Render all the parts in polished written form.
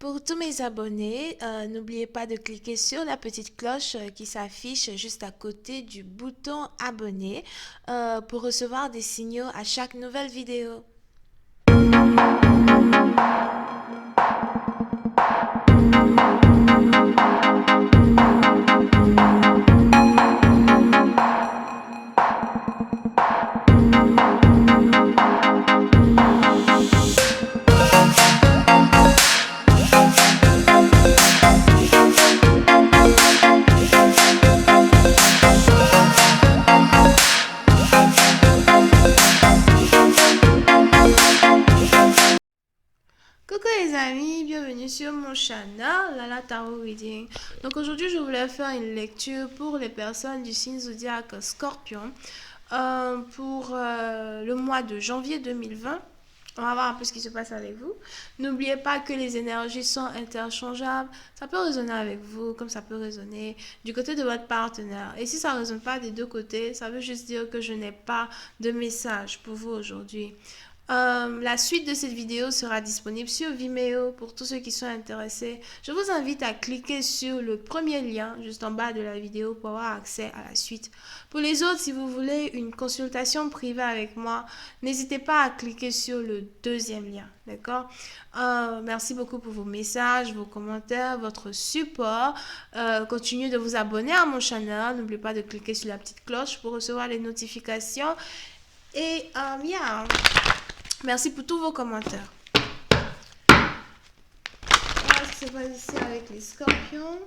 Pour tous mes abonnés, n'oubliez pas de cliquer sur la petite cloche qui s'affiche juste à côté du bouton abonner pour recevoir des signaux à chaque nouvelle vidéo. Coucou les amis, bienvenue sur mon channel Lala Tarot Reading. Donc aujourd'hui je voulais faire une lecture pour les personnes du signe zodiaque Scorpion pour le mois de janviie 2020. On va voir un peu ce qui se passe avec vous. N'oubliez pas que les énergies sont interchangeables. Ça peut résonner avec vous comme ça peut résonner du côté de votre partenaire. Et si ça ne résonne pas des deux côtés, ça veut juste dire que je n'ai pas de message pour vous aujourd'hui. La suite de cette vidéo sera disponible sur Vimeo pour tous ceux qui sont intéressés. Je vous invite à cliquer sur le premier lien juste en bas de la vidéo pour avoir accès à la suite. Pour les autres, si vous voulez une consultation privée avec moi, n'hésitez pas à cliquer sur le deuxième lien. D'accord? Merci beaucoup pour vos messages, vos commentaires, votre support. Continuez de vous abonner à mon channel. N'oubliez pas de cliquer sur la petite cloche pour recevoir les notifications. Et merci pour tous vos commentaires. Voilà ce qui se passe ici avec les scorpions.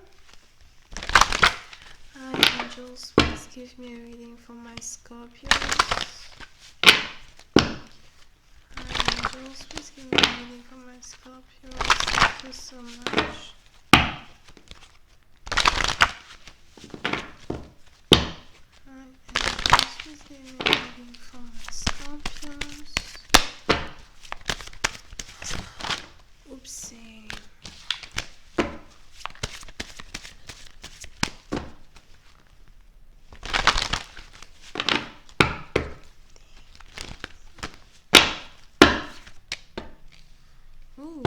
Hi angels, please give me a reading for my scorpions. Hi angels, please give me a reading for my scorpions. Thank you so much. Hi angels, please give me a reading for my scorpions. Oopsie. Ooh.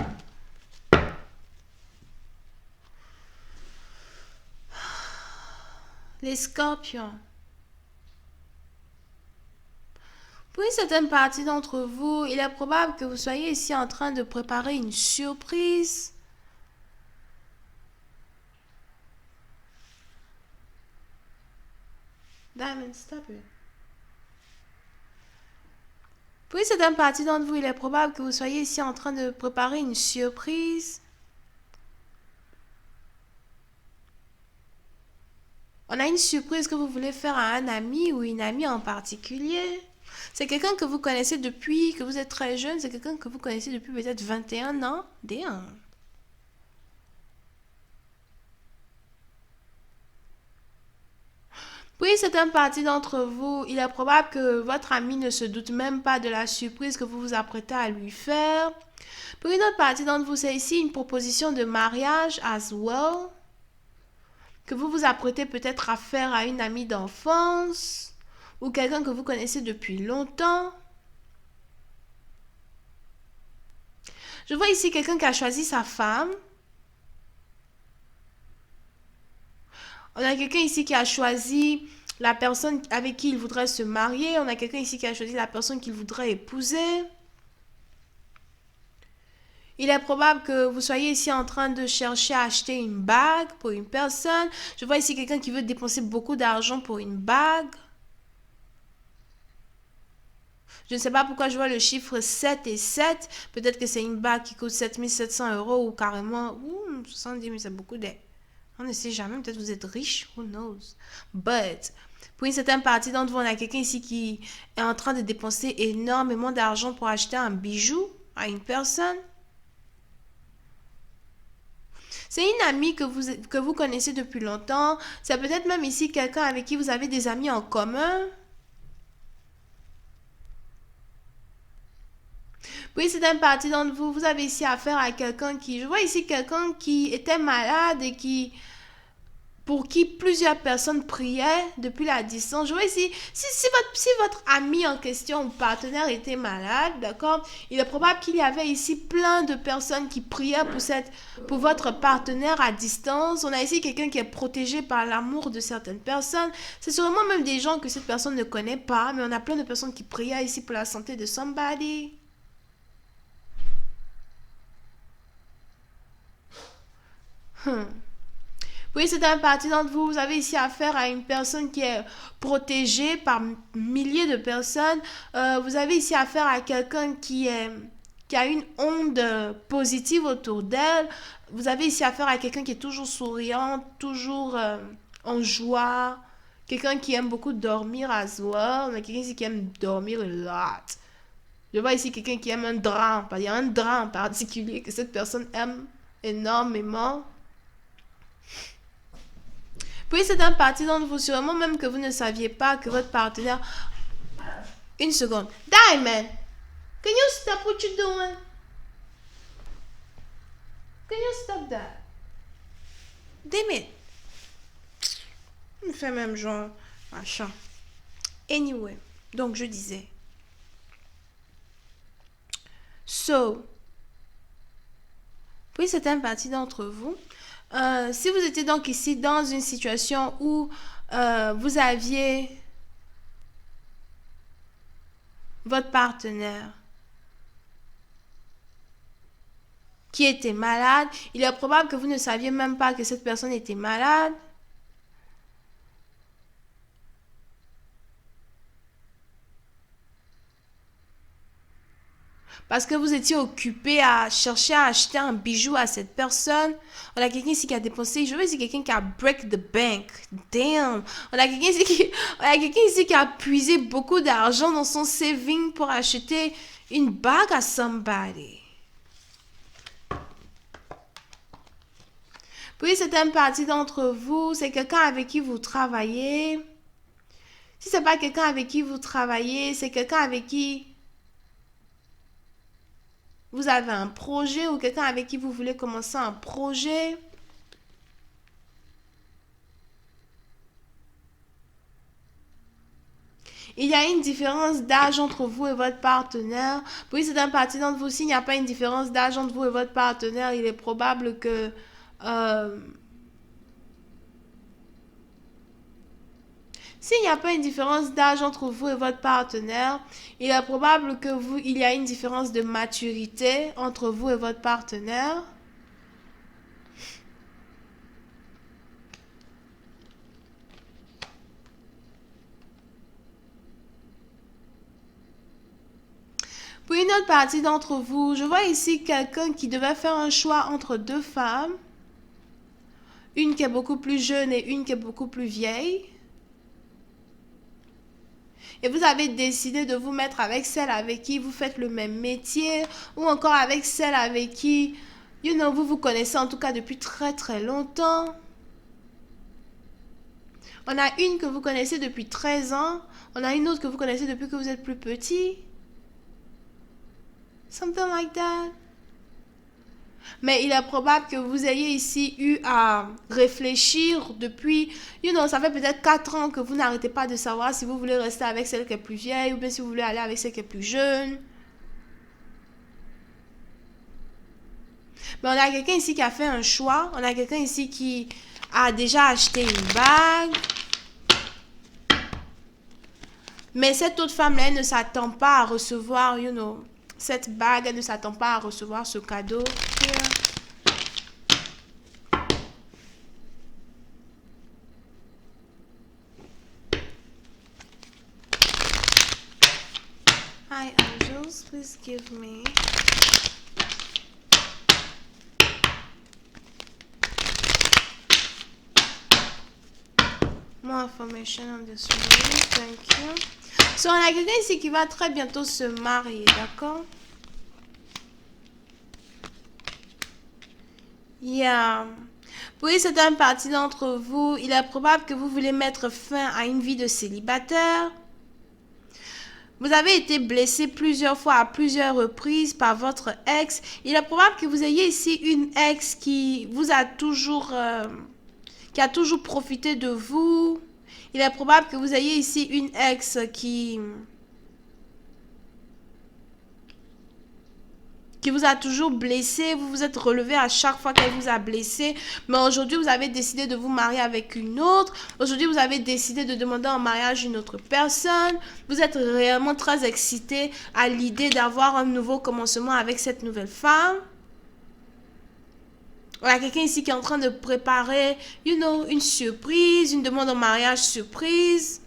Les scorpions. Pour une certaine partie d'entre vous, il est probable que vous soyez ici en train de préparer une surprise. Diamond, stop it. Pour une certaine partie d'entre vous, il est probable que vous soyez ici en train de préparer une surprise. On a une surprise que vous voulez faire à un ami ou une amie en particulier. C'est quelqu'un que vous connaissez depuis que vous êtes très jeune. C'est quelqu'un que vous connaissez depuis peut-être 21 ans. Damn. Pour une certaine partie d'entre vous, il est probable que votre ami ne se doute même pas de la surprise que vous vous apprêtez à lui faire. Pour une autre partie d'entre vous, c'est ici une proposition de mariage as well, que vous vous apprêtez peut-être à faire à une amie d'enfance ou quelqu'un que vous connaissez depuis longtemps. Je vois ici quelqu'un qui a choisi sa femme. On a quelqu'un ici qui a choisi la personne avec qui il voudrait se marier. On a quelqu'un ici qui a choisi la personne qu'il voudrait épouser. Il est probable que vous soyez ici en train de chercher à acheter une bague pour une personne. Je vois ici quelqu'un qui veut dépenser beaucoup d'argent pour une bague. Je ne sais pas pourquoi je vois le chiffre 7 et 7. Peut-être que c'est une bague qui coûte 7 700 € ou carrément 70 000, c'est beaucoup d'aide. On ne sait jamais, peut-être vous êtes riche, who knows. But, pour une certaine partie d'entre vous, on a quelqu'un ici qui est en train de dépenser énormément d'argent pour acheter un bijou à une personne. C'est une amie que vous connaissez depuis longtemps. C'est peut-être même ici quelqu'un avec qui vous avez des amis en commun. Oui, c'est une partie d'entre vous. Vous avez ici affaire à quelqu'un qui... Je vois ici quelqu'un qui était malade et qui pour qui plusieurs personnes priaient depuis la distance. Je vois ici, si votre ami en question ou partenaire était malade, d'accord, il est probable qu'il y avait ici plein de personnes qui priaient pour votre partenaire à distance. On a ici quelqu'un qui est protégé par l'amour de certaines personnes. C'est sûrement même des gens que cette personne ne connaît pas, mais on a plein de personnes qui priaient ici pour la santé de somebody. Oui, c'est un parti d'entre vous. Vous avez ici affaire à une personne qui est protégée par milliers de personnes. Vous avez ici affaire à quelqu'un qui a une onde positive autour d'elle. Vous avez ici affaire à quelqu'un qui est toujours souriant, toujours en joie. Quelqu'un qui aime beaucoup dormir as well. Mais quelqu'un ici qui aime dormir a lot. Je vois ici quelqu'un qui aime un drap. Il y a un drap en particulier que cette personne aime énormément. Puis c'est un parti d'entre vous, sûrement même que vous ne saviez pas que votre partenaire... Une seconde. Diamond, can you stop what you're doing? Can you stop that? Damn it. Il me fait même genre... Machin. Anyway, donc je disais... So... Puis c'est un parti d'entre vous. Si vous étiez donc ici dans une situation où vous aviez votre partenaire qui était malade, il est probable que vous ne saviez même pas que cette personne était malade. Parce que vous étiez occupé à chercher à acheter un bijou à cette personne. On a quelqu'un ici qui a dépensé, je veux dire quelqu'un qui a break the bank. Damn. On a quelqu'un ici qui a puisé beaucoup d'argent dans son saving pour acheter une bague à somebody. Puis c'est un parti d'entre vous, c'est quelqu'un avec qui vous travaillez. Si c'est pas quelqu'un avec qui vous travaillez, c'est quelqu'un avec qui vous avez un projet ou quelqu'un avec qui vous voulez commencer un projet. Il y a une différence d'âge entre vous et votre partenaire. Oui, c'est un parti d'entre vous. S'il n'y a pas une différence d'âge entre vous et votre partenaire, il est probable que... S'il n'y a pas une différence d'âge entre vous et votre partenaire, il est probable il y a une différence de maturité entre vous et votre partenaire. Pour une autre partie d'entre vous, je vois ici quelqu'un qui devait faire un choix entre deux femmes. Une qui est beaucoup plus jeune et une qui est beaucoup plus vieille. Et vous avez décidé de vous mettre avec celle avec qui vous faites le même métier ou encore avec celle avec qui, vous vous connaissez en tout cas depuis très très longtemps. On a une que vous connaissez depuis 13 ans. On a une autre que vous connaissez depuis que vous êtes plus petit. Something like that. Mais il est probable que vous ayez ici eu à réfléchir depuis, ça fait peut-être 4 ans que vous n'arrêtez pas de savoir si vous voulez rester avec celle qui est plus vieille ou bien si vous voulez aller avec celle qui est plus jeune. Mais on a quelqu'un ici qui a fait un choix. On a quelqu'un ici qui a déjà acheté une bague. Mais cette autre femme-là, elle ne s'attend pas à recevoir, cette bague, elle ne s'attend pas à recevoir ce cadeau. Hi angels, please give me more information on this reading. Thank you. So, on a quelqu'un ici qui va très bientôt se marier, d'accord? Yeah. Oui, c'est un parti d'entre vous. Il est probable que vous voulez mettre fin à une vie de célibataire. Vous avez été blessé plusieurs fois à plusieurs reprises par votre ex. Il est probable que vous ayez ici une ex qui vous a toujours... qui a toujours profité de vous. Il est probable que vous ayez ici une ex qui vous a toujours blessé, vous vous êtes relevé à chaque fois qu'elle vous a blessé, mais aujourd'hui vous avez décidé de vous marier avec une autre, aujourd'hui vous avez décidé de demander en mariage une autre personne, vous êtes réellement très excité à l'idée d'avoir un nouveau commencement avec cette nouvelle femme. Voilà, quelqu'un ici qui est en train de préparer, une surprise, une demande en mariage surprise.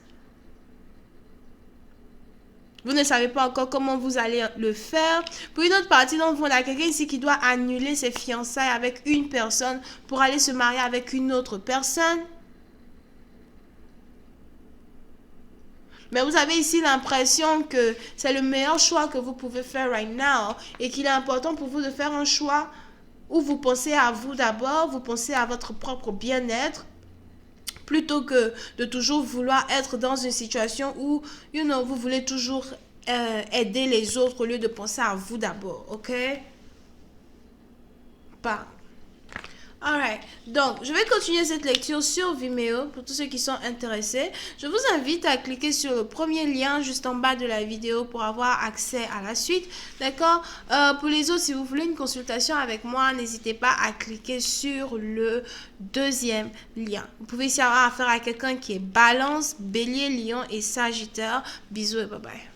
Vous ne savez pas encore comment vous allez le faire. Pour une autre partie d'entre vous, il y a quelqu'un ici qui doit annuler ses fiançailles avec une personne pour aller se marier avec une autre personne. Mais vous avez ici l'impression que c'est le meilleur choix que vous pouvez faire right now et qu'il est important pour vous de faire un choix où vous pensez à vous d'abord, vous pensez à votre propre bien-être plutôt que de toujours vouloir être dans une situation où, vous voulez toujours aider les autres au lieu de penser à vous d'abord, ok? Pas. Alright, donc je vais continuer cette lecture sur Vimeo pour tous ceux qui sont intéressés. Je vous invite à cliquer sur le premier lien juste en bas de la vidéo pour avoir accès à la suite, d'accord? Pour les autres, si vous voulez une consultation avec moi, n'hésitez pas à cliquer sur le deuxième lien. Vous pouvez ici avoir affaire à quelqu'un qui est Balance, Bélier, Lion et Sagittaire. Bisous et bye bye.